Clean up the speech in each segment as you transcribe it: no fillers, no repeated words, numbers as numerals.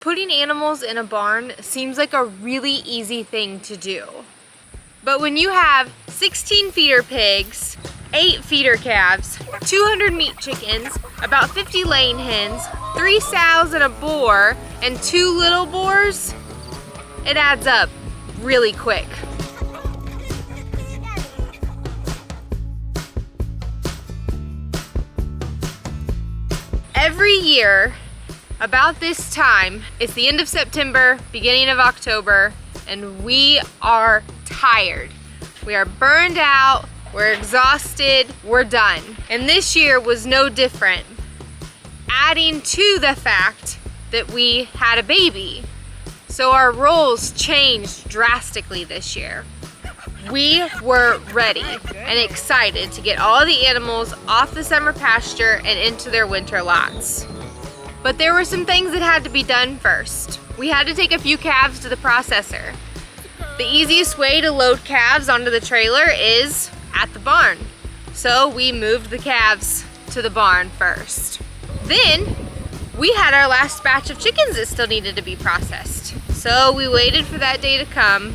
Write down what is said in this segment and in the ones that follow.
Putting animals in a barn seems like a really easy thing to do. But when you have 16 feeder pigs, 8 feeder calves, 200 meat chickens, about 50 laying hens, 3 sows and a boar, and 2 little boars, it adds up really quick. Every year, about this time, it's the end of September, beginning of October, and we are tired. We are burned out, we're exhausted, we're done. And this year was no different. Adding to the fact that we had a baby. So our roles changed drastically this year. We were ready and excited to get all the animals off the summer pasture and into their winter lots. But there were some things that had to be done first. We had to take a few calves to the processor. The easiest way to load calves onto the trailer is at the barn. So we moved the calves to the barn first. Then we had our last batch of chickens that still needed to be processed. So we waited for that day to come,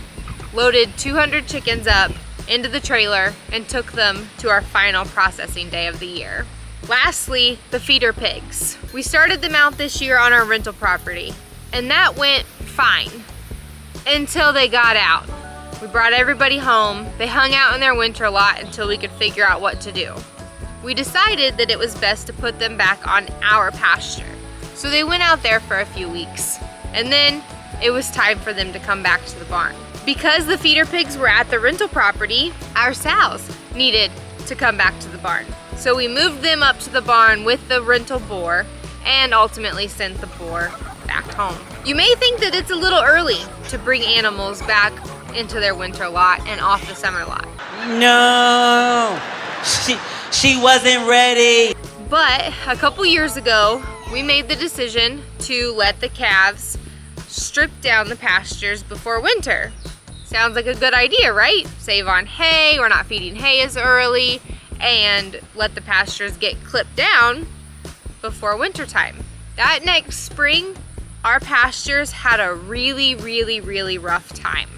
loaded 200 chickens up into the trailer, and took them to our final processing day of the year. Lastly, the feeder pigs. We started them out this year on our rental property, and that went fine until they got out. We brought everybody home. They hung out in their winter lot until we could figure out what to do. We decided that it was best to put them back on our pasture. So they went out there for a few weeks, and then it was time for them to come back to the barn. Because the feeder pigs were at the rental property, our sows needed to come back to the barn. So we moved them up to the barn with the rental boar and ultimately sent the boar back home. You may think that it's a little early to bring animals back into their winter lot and off the summer lot. No, she wasn't ready. But a couple years ago, we made the decision to let the calves strip down the pastures before winter. Sounds like a good idea, right? Save on hay, we're not feeding hay as early, and let the pastures get clipped down before winter time. That next spring, our pastures had a really rough time.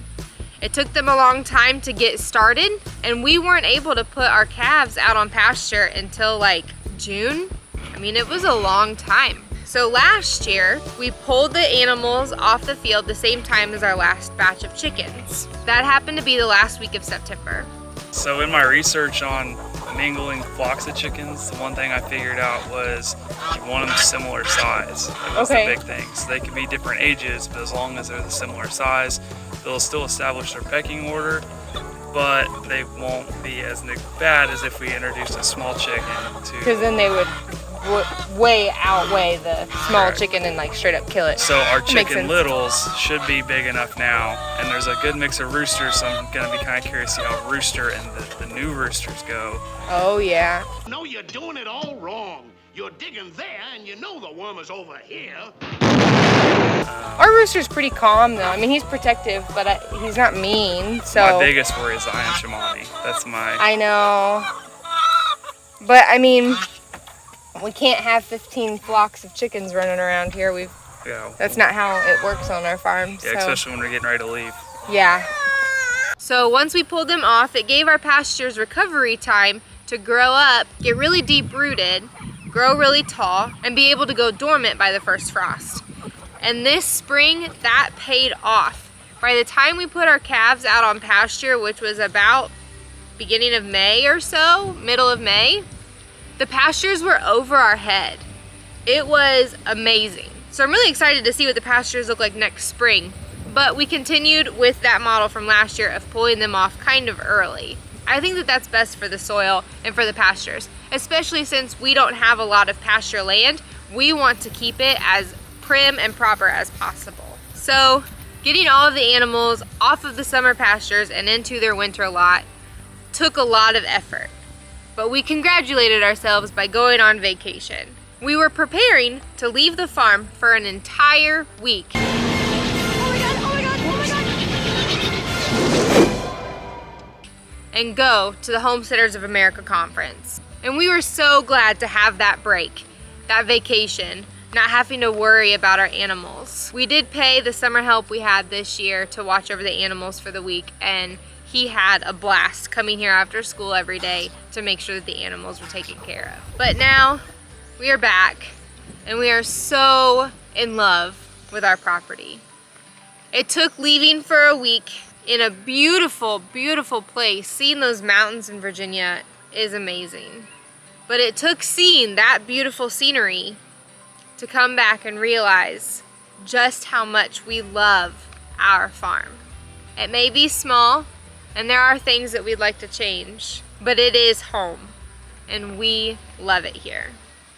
It took them a long time to get started, and we weren't able to put our calves out on pasture until like June. I mean, it was a long time. So last year, we pulled the animals off the field the same time as our last batch of chickens. That happened to be the last week of September. So in my research on mingling flocks of chickens, the one thing I figured out was you want them similar size. That's the big thing. So they can be different ages, but as long as they're the similar size, they'll still establish their pecking order, but they won't be as bad as if we introduced a small chicken to... Because then they would way outweigh the small chicken and like straight up kill it. So our chicken littles should be big enough now, and there's a good mix of roosters, so I'm gonna be kind of curious to see how rooster and the new roosters go. Oh yeah. No, you're doing it all wrong. You're digging there and you know the worm is over here. Our rooster's pretty calm though. I mean, he's protective, but he's not mean, so. My biggest worry is the Iron Shamani. That's my... I know. But I mean, we can't have 15 flocks of chickens running around here. That's not how it works on our farm. Yeah, especially when we're getting ready to leave. Yeah. So once we pulled them off, it gave our pastures recovery time to grow up, get really deep rooted, grow really tall, and be able to go dormant by the first frost. And this spring, that paid off. By the time we put our calves out on pasture, which was about beginning of May or so, middle of May, the pastures were over our head. It was amazing. So I'm really excited to see what the pastures look like next spring. But we continued with that model from last year of pulling them off kind of early. I think that that's best for the soil and for the pastures, especially since we don't have a lot of pasture land. We want to keep it as prim and proper as possible. So getting all of the animals off of the summer pastures and into their winter lot took a lot of effort. But we congratulated ourselves by going on vacation. We were preparing to leave the farm for an entire week. Oh my God. And go to the Homesteaders of America conference. And we were so glad to have that break, that vacation, not having to worry about our animals. We did pay the summer help we had this year to watch over the animals for the week, and he had a blast coming here after school every day to make sure that the animals were taken care of. But now we are back, and we are so in love with our property. It took leaving for a week in a beautiful, beautiful place. Seeing those mountains in Virginia is amazing. But it took seeing that beautiful scenery to come back and realize just how much we love our farm. It may be small, and there are things that we'd like to change, but it is home, and we love it here.